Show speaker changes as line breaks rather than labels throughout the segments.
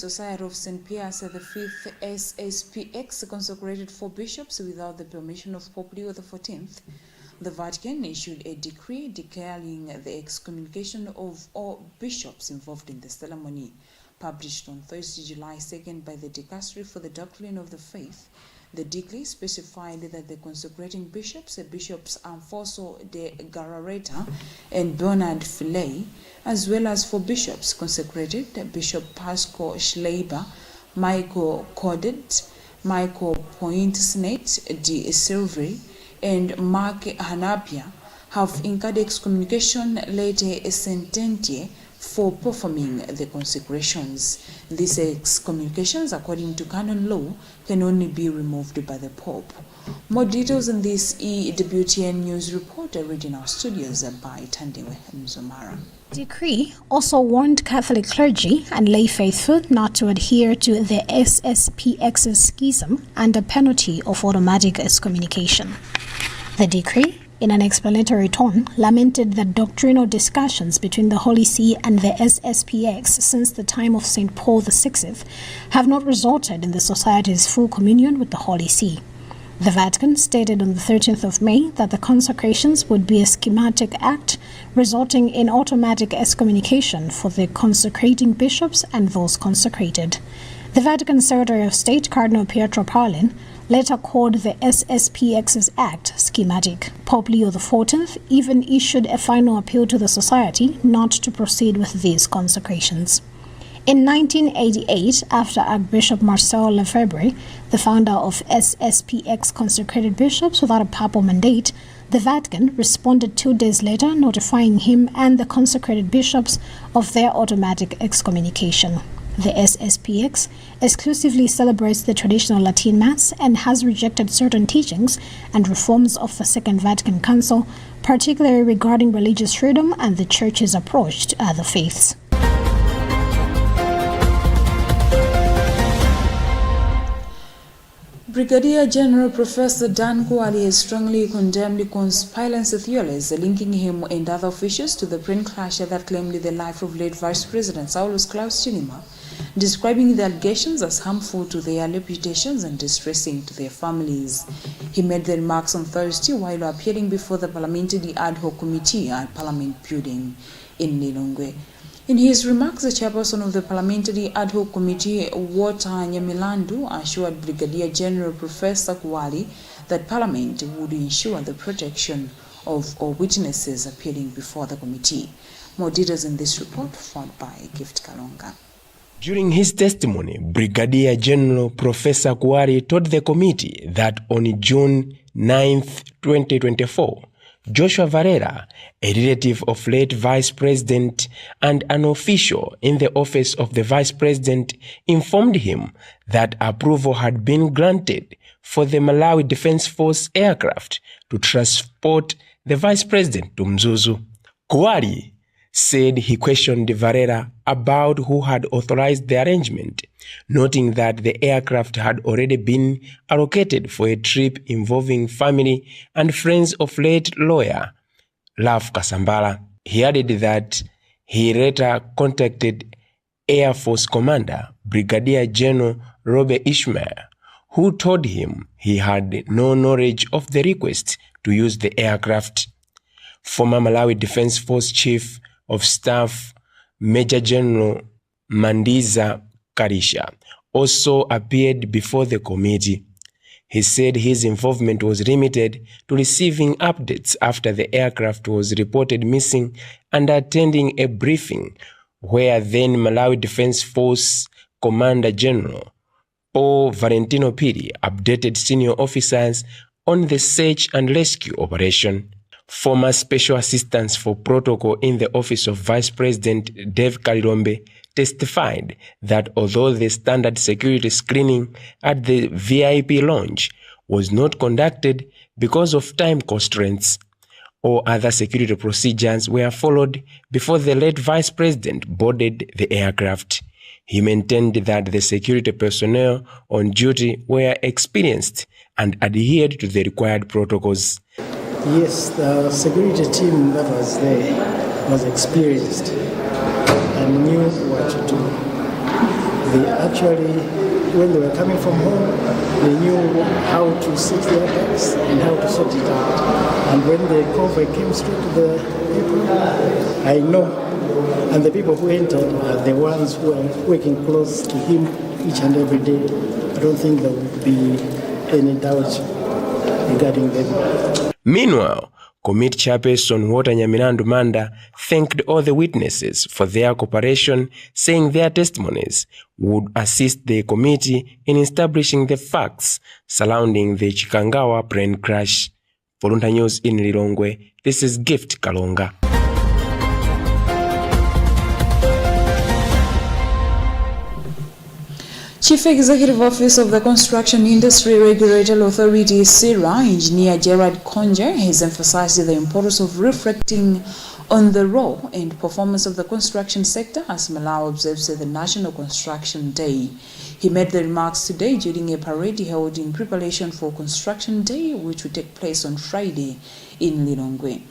Society of St. Pius V SSPX consecrated 4 bishops without the permission of Pope Leo XIV. The Vatican issued a decree declaring the excommunication of all bishops involved in the ceremony. Published on Thursday, July 2nd by the Dicastery for the Doctrine of the Faith, the decree specified that the consecrating bishops, Bishops Alfonso de Galarreta and Bernard Fillet, as well as 4 bishops consecrated, Bishop Pascal Schleiber, Michael Cordet, Michael Poinsnet de Silvery, and Mark Hanapia, have incurred excommunication lete sententiae for performing the consecrations. These excommunications, according to canon law, can only be removed by the Pope. More details in this EWTN news report are read in our studios by Tandewe Mzomara.
The decree also warned Catholic clergy and lay faithful not to adhere to the SSPX's schism under penalty of automatic excommunication. The decree, in an explanatory tone, lamented that doctrinal discussions between the Holy See and the SSPX since the time of St. Paul VI have not resulted in the Society's full communion with the Holy See. The Vatican stated on the 13th of May that the consecrations would be a schematic act resulting in automatic excommunication for the consecrating bishops and those consecrated. The Vatican Secretary of State, Cardinal Pietro Parolin, later called the SSPX's act schematic. Pope Leo XIV even issued a final appeal to the Society not to proceed with these consecrations. In 1988, after Archbishop Marcel Lefebvre, the founder of SSPX consecrated bishops without a papal mandate, the Vatican responded 2 days later, notifying him and the consecrated bishops of their automatic excommunication. The SSPX exclusively celebrates the traditional Latin Mass and has rejected certain teachings and reforms of the Second Vatican Council, particularly regarding religious freedom and the Church's approach to other faiths.
Brigadier General Professor Dan Kuali has strongly condemned conspiracy theories linking him and other officials to the plane crash that claimed the life of late Vice President Saulus Klaus Chilima, describing the allegations as harmful to their reputations and distressing to their families. He made the remarks on Thursday while appearing before the Parliamentary Ad Hoc Committee at Parliament Building in Lilongwe. In his remarks, the chairperson of the Parliamentary Ad Hoc Committee, Walter Nyamilandu, assured Brigadier General Professor Kuali that Parliament would ensure the protection of all witnesses appearing before the committee. More details in this report found by Gift Kalonga.
During his testimony, Brigadier General Professor Kuali told the committee that on June 9, 2024, Joshua Varela, a relative of late Vice President and an official in the office of the Vice President, informed him that approval had been granted for the Malawi Defense Force aircraft to transport the Vice President to Mzuzu. Kuali said he questioned Varela about who had authorized the arrangement, noting that the aircraft had already been allocated for a trip involving family and friends of late lawyer Laf Kasambala. He added that he later contacted Air Force Commander Brigadier General Robert Ishmael, who told him he had no knowledge of the request to use the aircraft. Former Malawi Defense Force Chief of Staff Major General Mandiza Karisha also appeared before the committee. He said his involvement was limited to receiving updates after the aircraft was reported missing and attending a briefing where then Malawi Defense Force Commander General Paul Valentino Piri updated senior officers on the search and rescue operation. Former Special Assistant for Protocol in the Office of Vice President Dave Kalirombe testified that although the standard security screening at the VIP lounge was not conducted because of time constraints, or other security procedures were followed before the late Vice President boarded the aircraft. He maintained that the security personnel on duty were experienced and adhered to the required protocols.
Yes, the security team that was there was experienced and knew what to do. They actually, when they were coming from home, they knew how to sit their bags and how to sort it out. And when the convoy came straight to the people, I know, and the people who entered are the ones who are working close to him each and every day. I don't think there would be any doubt regarding them.
Meanwhile, Committee Chairperson Walter Nyamirandu Manda thanked all the witnesses for their cooperation, saying their testimonies would assist the committee in establishing the facts surrounding the Chikangawa plane crash. For Luntha News in Lilongwe, this is Gift Kalonga.
Chief Executive Office of the Construction Industry Regulatory Authority, CIRA, Engineer Gerard Conger, has emphasized the importance of reflecting on the role and performance of the construction sector as Malawi observes the National Construction Day. He made the remarks today during a parade held in preparation for Construction Day, which will take place on Friday in Lilongwe.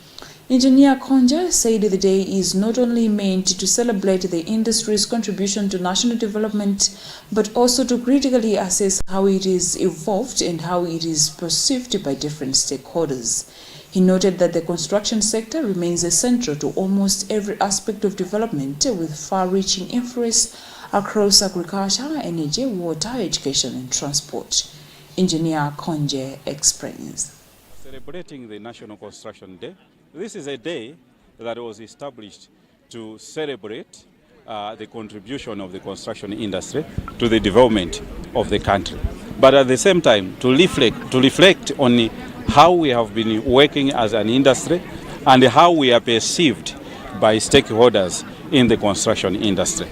Engineer Conger said the day is not only meant to celebrate the industry's contribution to national development, but also to critically assess how it is evolved and how it is perceived by different stakeholders. He noted that the construction sector remains central to almost every aspect of development, with far-reaching influence across agriculture, energy, water, education, and transport. Engineer Conger explains.
Celebrating the National Construction Day. This is a day that was established to celebrate the contribution of the construction industry to the development of the country. But at the same time, to reflect on how we have been working as an industry and how we are perceived by stakeholders in the construction industry.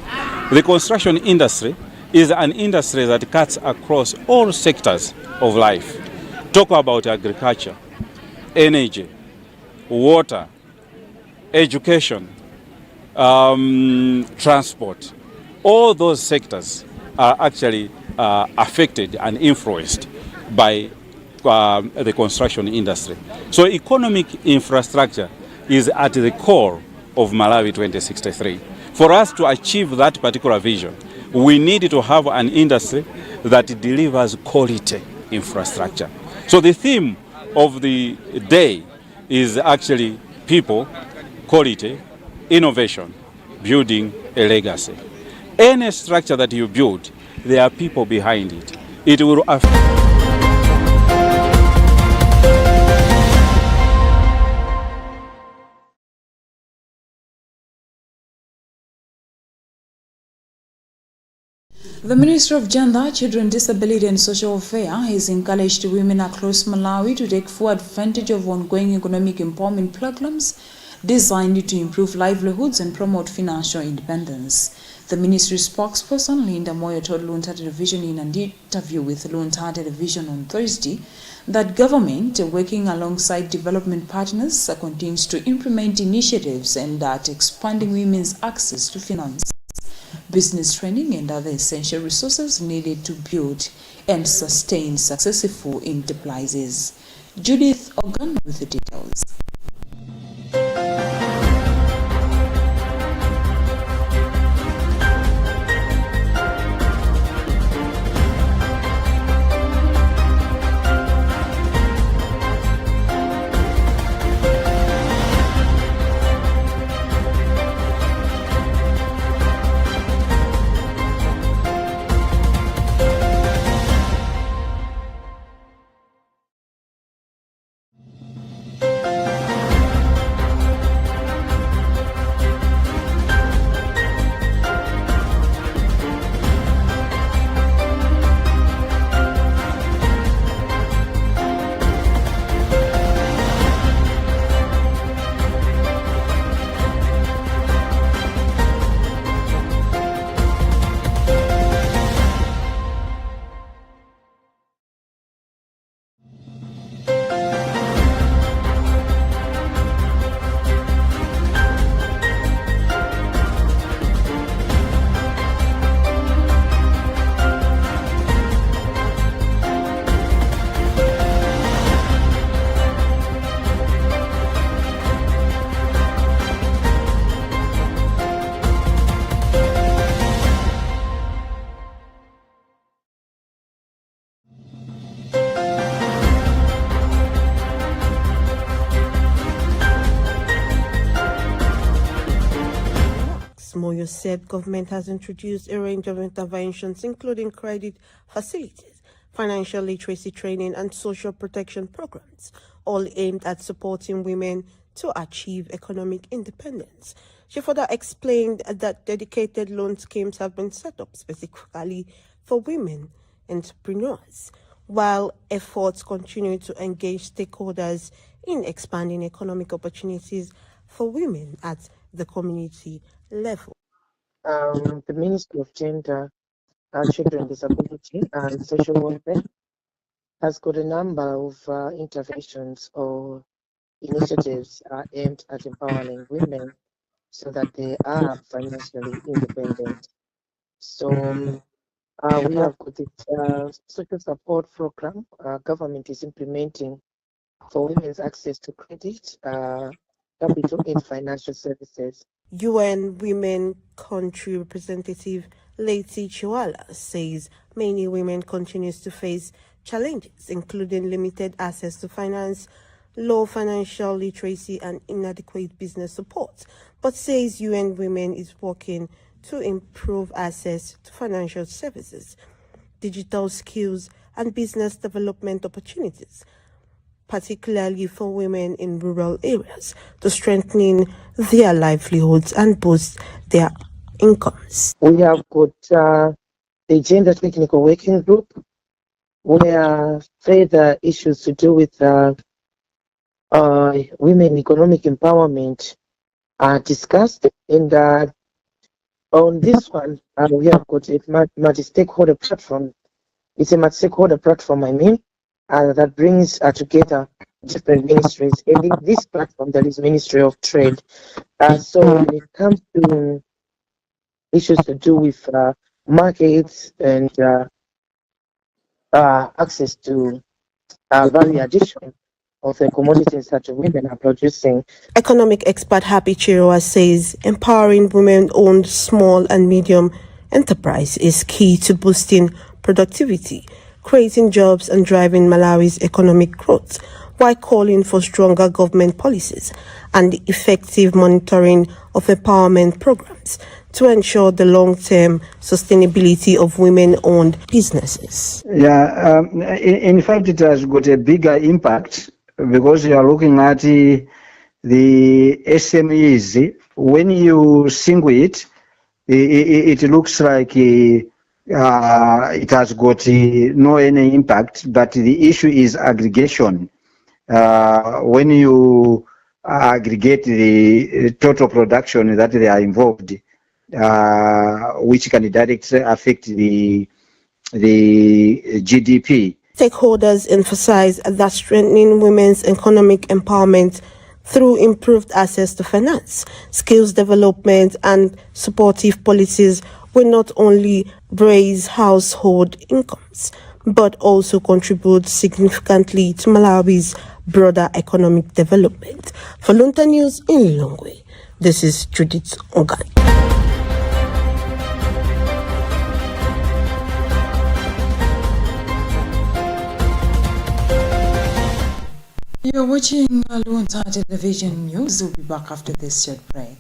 The construction industry is an industry that cuts across all sectors of life. Talk about agriculture, energy, water, education, transport. All those sectors are actually affected and influenced by the construction industry. So economic infrastructure is at the core of Malawi 2063. For us to achieve that particular vision, we need to have an industry that delivers quality infrastructure. So the theme of the day is actually people, quality, innovation, building a legacy. Any structure that you build, there are people behind it. It will affect.
The Ministry of Gender, Children, Disability and Social Affairs has encouraged women across Malawi to take full advantage of ongoing economic empowerment programs designed to improve livelihoods and promote financial independence. The ministry spokesperson Linda Moyo told Luntha Television in an interview with Luntha Television on Thursday that government, working alongside development partners, continues to implement initiatives aimed at expanding women's access to finance, business training and other essential resources needed to build and sustain successful enterprises. Judith Ogan with the details.
Moyo said government has introduced a range of interventions, including credit facilities, financial literacy training, and social protection programs, all aimed at supporting women to achieve economic independence. She further explained that dedicated loan schemes have been set up specifically for women entrepreneurs, while efforts continue to engage stakeholders in expanding economic opportunities for women at the community level.
The Ministry of Gender, Children, Disability and Social Welfare has got a number of interventions or initiatives aimed at empowering women so that they are financially independent. So we have got this social support program government is implementing for women's access to credit, capital and financial services.
UN Women Country Representative Leti Chiwala says many women continues to face challenges, including limited access to finance, low financial literacy and inadequate business support, but says UN Women is working to improve access to financial services, digital skills and business development opportunities, particularly for women in rural areas, to strengthening their livelihoods and boost their incomes.
We have got the Gender Technical Working Group, where further issues to do with women economic empowerment are discussed. And on this one, we have got a multi-stakeholder platform. It's a multi-stakeholder platform, that brings together different ministries. And in this platform, there is Ministry of Trade. So when it comes to issues to do with markets and access to value addition of the commodities that women are producing.
Economic expert Happy Chiroa says empowering women-owned small and medium enterprise is key to boosting productivity, creating jobs and driving Malawi's economic growth, while calling for stronger government policies and effective monitoring of empowerment programs to ensure the long-term sustainability of women-owned businesses.
Yeah, in fact, it has got a bigger impact because you are looking at the SMEs. When you single it, it looks like it has got no any impact, but the issue is aggregation. When you aggregate the total production that they are involved, which can directly affect the GDP.
Stakeholders emphasize that strengthening women's economic empowerment through improved access to finance, skills development, and supportive policies will not only raise household incomes, but also contribute significantly to Malawi's broader economic development. For Luntha News in Lilongwe, this is Judith Ogan.
You're watching Luntha Television News. We'll be back after this short break.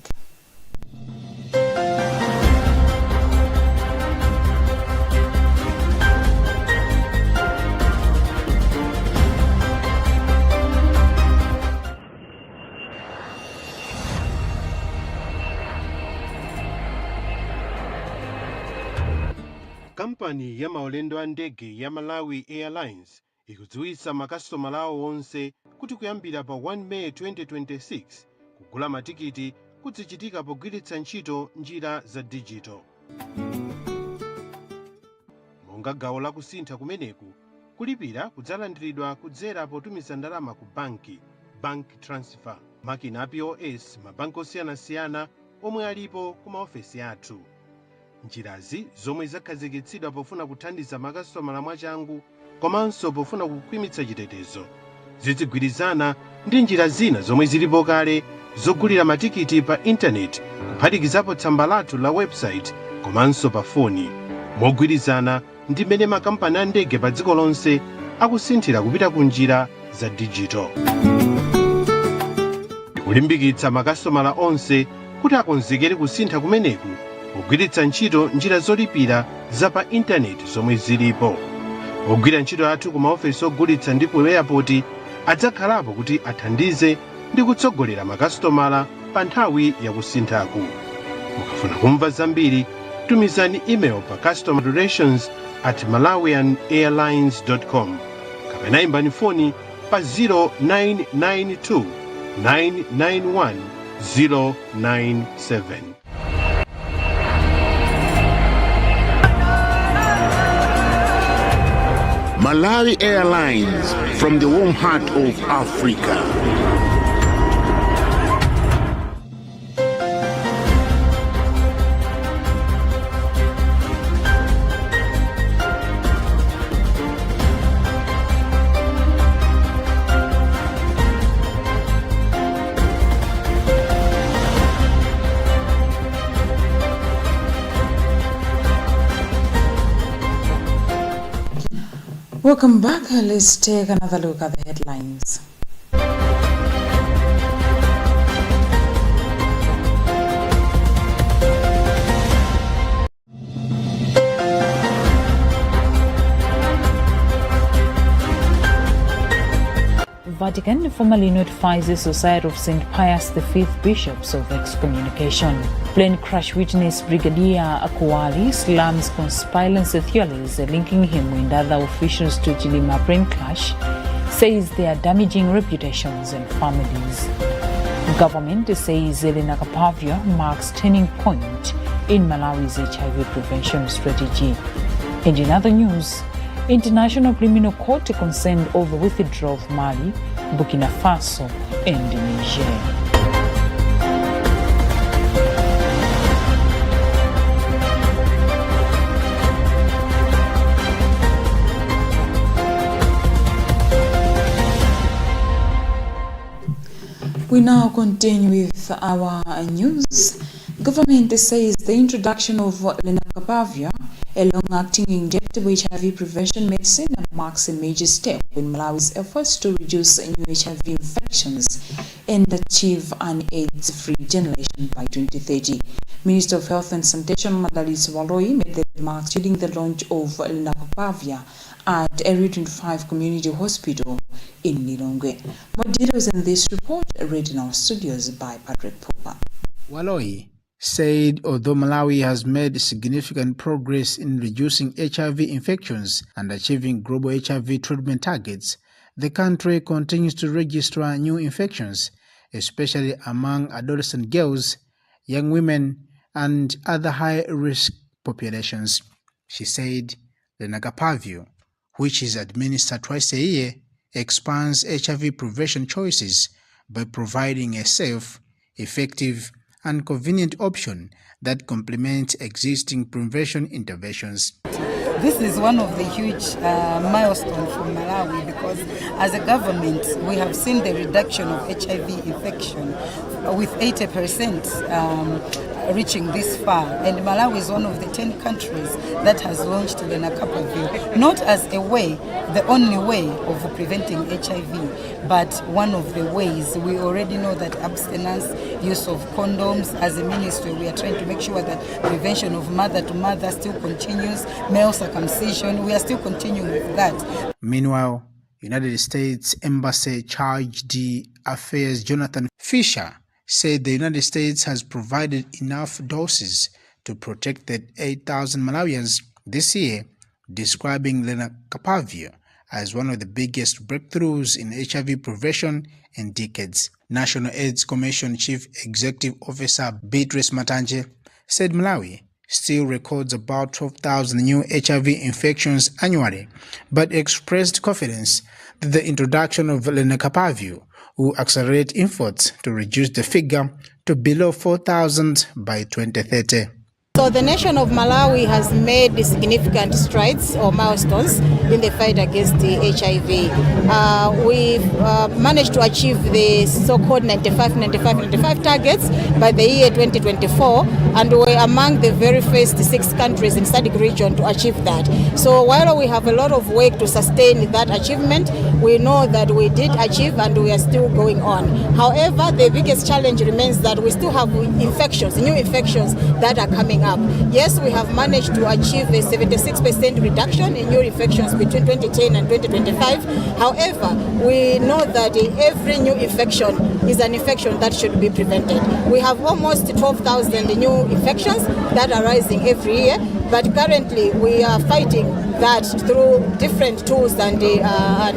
Kampani ya maulendo a ndege ya Malawi Airlines ikudziwitsa makasitomala awo onse kuti kuyambira pa 1 May 2026 kugula matikiti kudzichitika pogwiritsa ntchito njira za digital. Monga gawo la kusintha kumeneku, kulipira kudzalandiridwa kudzera potumiza ndalama ku banki, bank transfer, makina POS, mabanki osiyanasiyana omwe alipo ku maofesi athu. Njirazi zomwe zakhazikitsidwa pofuna kuthandiza makasitomala mwachangu komanso pofuna kukhwimitsa chitetezo zizigwirizana ndi njira zina zomwe zilipo kale zogulira matikiti pa intaneti kuphatikizapo tsamba lathu la website komanso pa foni, mogwirizana ndi mmene makampani a ndege pa dziko lonse akusinthira kupita ku njira za digital. Kulimbikitsa makasitomala onse kuti akonzekere kusintha kumeneku pogwiritsa ntchito njira zolipira za pa intaneti zomwe zilipo. Ogwira ntchito athu ku maofesi ogulitsa ndi ku airport adzakhalapo kuti athandize ndi kutsogolera makasitomala pa nthawi yakusinthaku. Mukafuna kumva zambiri, tumizani email pa customerrelations@malawianairlines.com kapena imbani foni pa 0992 991 097.
Malawi Airlines, from the warm heart of Africa.
Welcome back. Let's take another look at the headlines. Vatican formally notifies the Society of St. Pius V bishops of excommunication. Plane crash witness Brigadier Akuwali slams conspiracy theories linking him and other officials to Chilima plane crash, says they are damaging reputations and families. Government says Elena Kapavia marks turning point in Malawi's HIV prevention strategy. And in other news, International Criminal Court concerned over withdrawal of Mali, Burkina Faso, and Niger. We now continue with our news. Government says the introduction of lenacapavir, a long-acting injectable HIV prevention medicine, marks a major step in Malawi's efforts to reduce new HIV infections and achieve an AIDS-free generation by 2030. Minister of Health and Sanitation Madalitsi Waloi made the remarks during the launch of lenacapavir at Area 25 Community Hospital in Lilongwe. More details in this report read in our studios by Patrick Popa.
Waloi said although Malawi has made significant progress in reducing HIV infections and achieving global HIV treatment targets, the country continues to register new infections, especially among adolescent girls, young women, and other high-risk populations. She said lenacapavir, which is administered twice a year, expands HIV prevention choices by providing a safe, effective, and convenient option that complements existing prevention interventions.
This is one of the huge milestones for Malawi because as a government we have seen the reduction of HIV infection with 80% reaching this far, and Malawi is one of the 10 countries that has launched lenacapavir, not as a way, the only way of preventing HIV, but one of the ways. We already know that abstinence, use of condoms, as a ministry we are trying to make sure that prevention of mother to mother still continues, male circumcision, we are still continuing with that.
Meanwhile, United States Embassy Charge d'Affaires Jonathan Fisher said the United States has provided enough doses to protect the 8,000 Malawians this year, describing lenacapavir as one of the biggest breakthroughs in HIV prevention in decades. National AIDS Commission Chief Executive Officer Beatrice Matanje said Malawi still records about 12,000 new HIV infections annually, but expressed confidence that the introduction of lenacapavir will accelerate efforts to reduce the figure to below 4,000 by 2030.
So the nation of Malawi has made significant strides or milestones in the fight against the HIV. We've managed to achieve the so-called 95 targets by the year 2024, and we're among the very first 6 countries in SADC region to achieve that. So while we have a lot of work to sustain that achievement, we know that we did achieve and we are still going on. However, the biggest challenge remains that we still have infections, new infections that are coming up. Yes, we have managed to achieve a 76% reduction in new infections between 2010 and 2025. However, we know that every new infection is an infection that should be prevented. We have almost 12,000 new infections that are rising every year, but currently we are fighting that through different tools and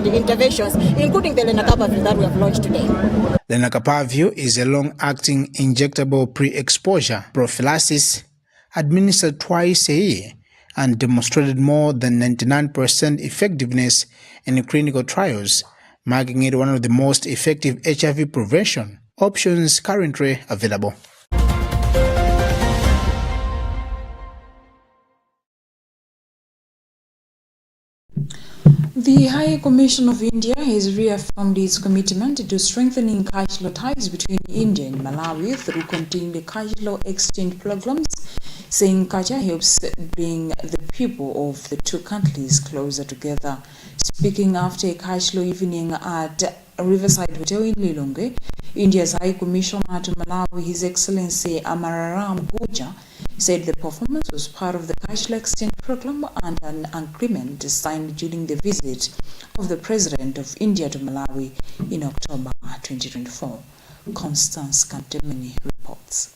interventions, including the lenacapavir that we have launched today.
Lenacapavir is a long-acting injectable pre-exposure prophylaxis administered twice a year and demonstrated more than 99% effectiveness in clinical trials, making it one of the most effective HIV prevention options currently available.
The High Commission of India has reaffirmed its commitment to strengthening cultural ties between India and Malawi through continued cultural exchange programs, saying culture helps bring the people of the two countries closer together. Speaking after a cultural evening at Riverside Hotel in Lilongwe, India's High Commissioner to Malawi, His Excellency Amararam Guja, said the performance was part of the cultural exchange program and an agreement signed during the visit of the President of India to Malawi in October 2024. Constance Kantemeni reports.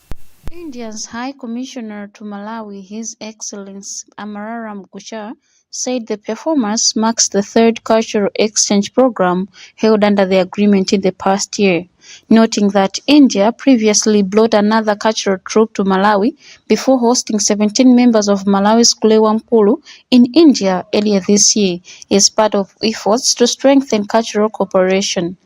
India's High Commissioner to Malawi, His Excellency Amararam Guja, said the performance marks the third cultural exchange program held under the agreement in the past year, noting that India previously brought another cultural troupe to Malawi before hosting 17 members of Malawi's Kulewamkulu in India earlier this year as part of efforts to strengthen cultural cooperation.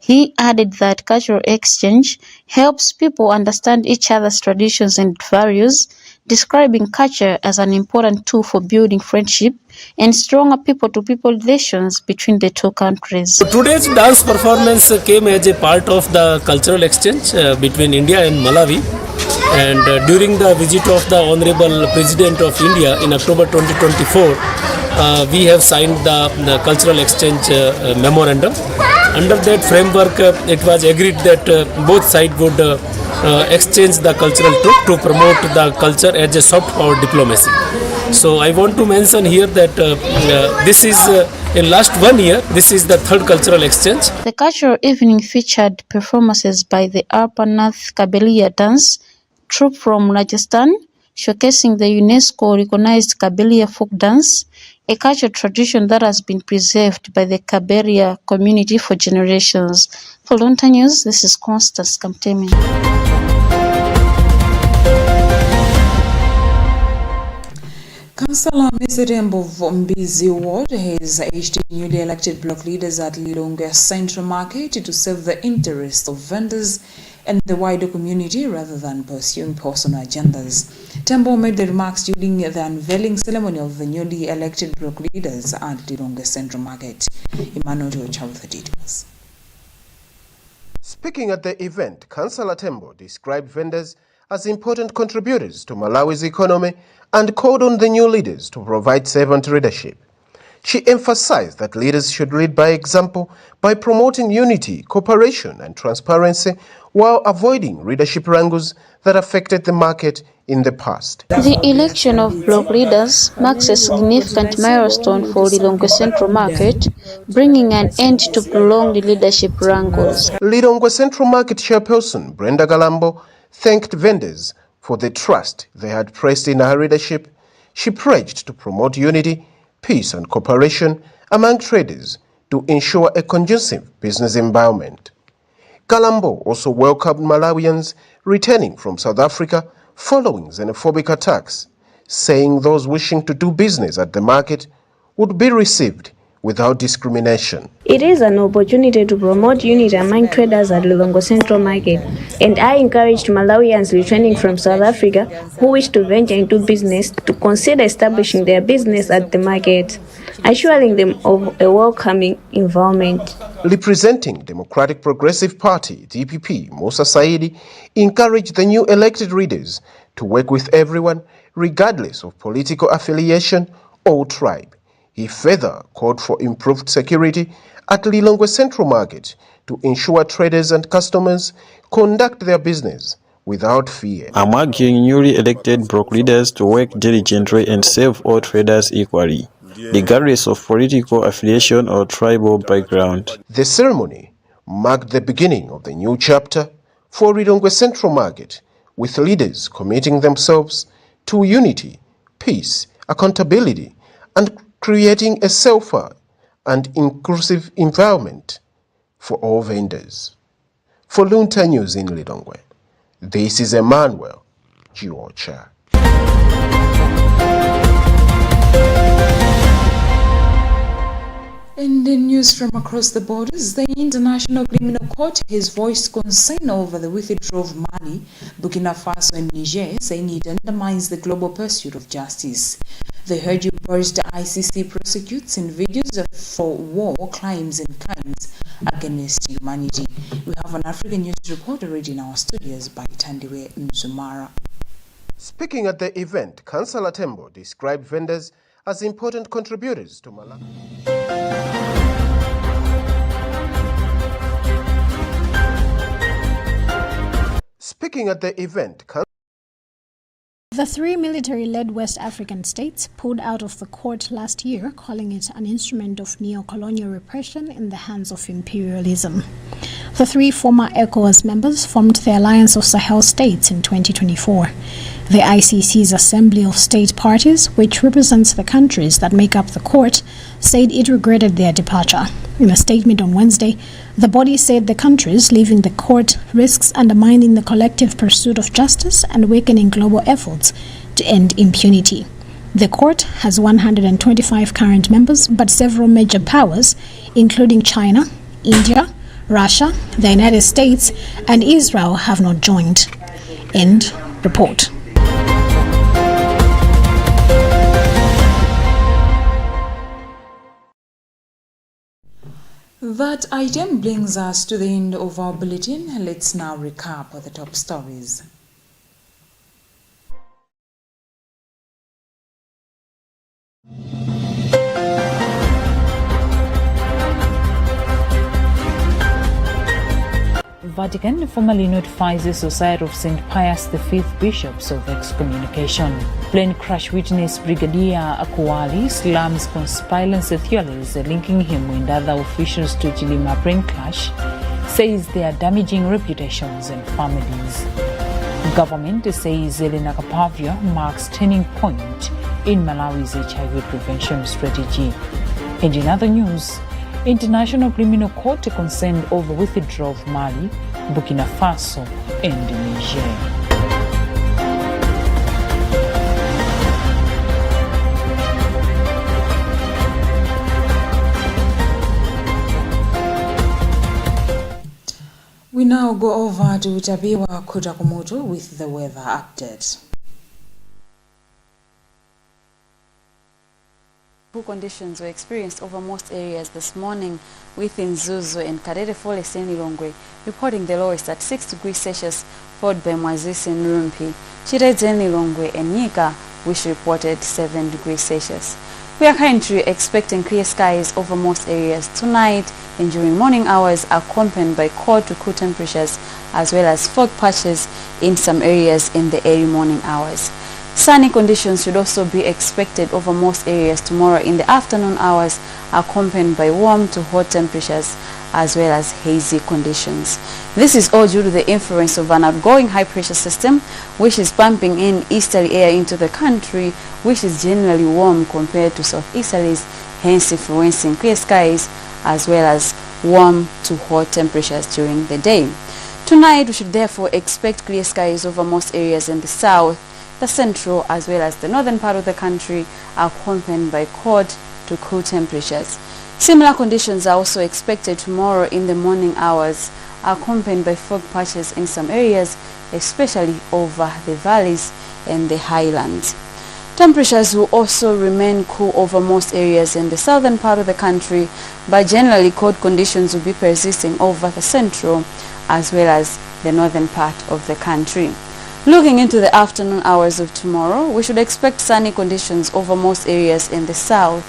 He added that cultural exchange helps people understand each other's traditions and values, describing culture as an important tool for building friendship and stronger people-to-people relations between the two countries.
Today's dance performance came as a part of the cultural exchange between India and Malawi. And during the visit of the Honorable President of India in October 2024, we have signed the cultural exchange memorandum. Under that framework, it was agreed that both sides would exchange the cultural troupe to promote the culture as a soft power diplomacy. So I want to mention here that this is in last 1 year, this is the third cultural exchange.
The cultural evening featured performances by the Arpanath Kabelia dance troupe from Rajasthan, showcasing the UNESCO-recognized Kabelia folk dance, a cultural tradition that has been preserved by the Kabelia community for generations. For Luntha News, this is Constance Kamtemi.
Councillor Mizirembo Mbizi Ward has urged newly elected block leaders at Lilongwe Central Market to serve the interests of vendors and the wider community rather than pursuing personal agendas. Tembo made the remarks during the unveiling ceremony of the newly elected block leaders at Lilongwe Central Market. Emmanuel George with the details.
Speaking at the event, Councillor Tembo described vendors as important contributors to Malawi's economy and called on the new leaders to provide servant leadership. She emphasized that leaders should lead by example by promoting unity, cooperation, and transparency while avoiding leadership wrangles that affected the market in the past.
The election of block leaders marks a significant milestone for Lilongwe Central Market, bringing an end to prolonged leadership wrangles.
Lilongwe Central Market chairperson Brenda Galambo thanked vendors for the trust they had placed in her leadership. She pledged to promote unity, peace and cooperation among traders to ensure a conducive business environment. Galambo also welcomed Malawians returning from South Africa following xenophobic attacks, saying those wishing to do business at the market would be received
without discrimination.
It is an opportunity to promote unity among traders at Lilongwe Central Market, and I encouraged Malawians returning from South Africa who wish to venture into business to consider establishing their business at the market, assuring them of a welcoming environment.
Representing Democratic Progressive Party, DPP, Musa Saidi, encouraged the new elected leaders to work with everyone, regardless of political affiliation or tribe. He further called for improved security at Lilongwe Central Market to ensure traders and customers conduct their business without fear.
I'm urging newly elected bloc leaders to work diligently and serve all traders equally, regardless of political affiliation or tribal background.
The ceremony marked the beginning of the new chapter for Lilongwe Central Market, with leaders committing themselves to unity, peace, accountability, and creating a safer and inclusive environment for all vendors. For Luntha News in Lilongwe, this is Emmanuel Giocha.
In the news from across the borders, the International Criminal Court has voiced concern over the withdrawal of Mali, Burkina Faso and Niger, saying it undermines the global pursuit of justice. The Herju urged the ICC prosecutes individuals for war crimes and crimes against humanity. We have an African news report already in our studios by Tandiwe Mzumara.
Speaking at the event, Councillor Tembo described vendors as important contributors to Malawi. Speaking at the event,
the three military-led West African states pulled out of the court last year, calling it an instrument of neo-colonial repression in the hands of imperialism. The three former ECOWAS members formed the Alliance of Sahel States in 2024. The ICC's Assembly of State Parties, which represents the countries that make up the court, said it regretted their departure. In a statement on Wednesday, the body said the countries leaving the court risks undermining the collective pursuit of justice and weakening global efforts to end impunity. The court has 125 current members, but several major powers, including China, India, Russia, the United States, and Israel, have not joined. End report.
That item brings us to the end of our bulletin. Let's now recap the top stories.
Vatican formally notifies the Society of St. Pius V bishops of excommunication. Plane crash witness Brigadier Akuwali slams conspiracy theories linking him and other officials to Chilima plane crash, says they are damaging reputations and families. Government says Elena Kapavia marks turning point in Malawi's HIV prevention strategy. And in other news, International Criminal Court concerned over withdrawal of Mali, Burkina Faso and Niger.
We now go over to Tabiwa Kutakumoto with the weather update.
Conditions were experienced over most areas this morning, within Zuzu and Kadere Forest in Lilongwe, reporting the lowest at 6 degrees Celsius, followed by Mwazisi and Rumpi, Chiredze in Lilongwe and Nyika, which reported 7 degrees Celsius. We are currently expecting clear skies over most areas tonight, and during morning hours accompanied by cold to cool temperatures, as well as fog patches in some areas in the early morning hours. Sunny conditions should also be expected over most areas tomorrow in the afternoon hours, accompanied by warm to hot temperatures as well as hazy conditions. This is all due to the influence of an outgoing high-pressure system, which is pumping in easterly air into the country, which is generally warm compared to southeasterlies, hence influencing clear skies as well as warm to hot temperatures during the day. Tonight, we should therefore expect clear skies over most areas in the south, the central as well as the northern part of the country, accompanied by cold to cool temperatures. Similar conditions are also expected tomorrow in the morning hours, accompanied by fog patches in some areas, especially over the valleys and the highlands. Temperatures will also remain cool over most areas in the southern part of the country, but generally cold conditions will be persisting over the central as well as the northern part of the country. Looking into the afternoon hours of tomorrow, we should expect sunny conditions over most areas in the south,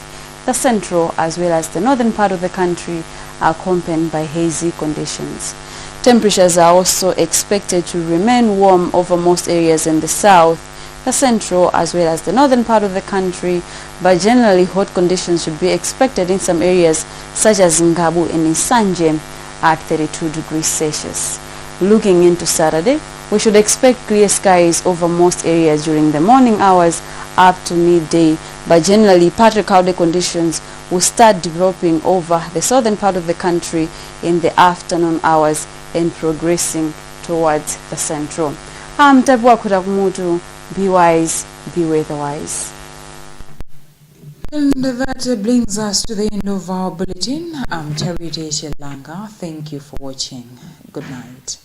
the central as well as the northern part of the country, accompanied by hazy conditions. Temperatures are also expected to remain warm over most areas in the south, the central as well as the northern part of the country, but generally hot conditions should be expected in some areas such as Ngabu and Isanje at 32 degrees Celsius. Looking into Saturday, we should expect clear skies over most areas during the morning hours up to midday, but generally partly cloudy conditions will start developing over the southern part of the country in the afternoon hours and progressing towards the central. Be wise, be weatherwise.
And that brings us to the end of our bulletin. I'm Charity Shelanga. Thank you for watching. Good night.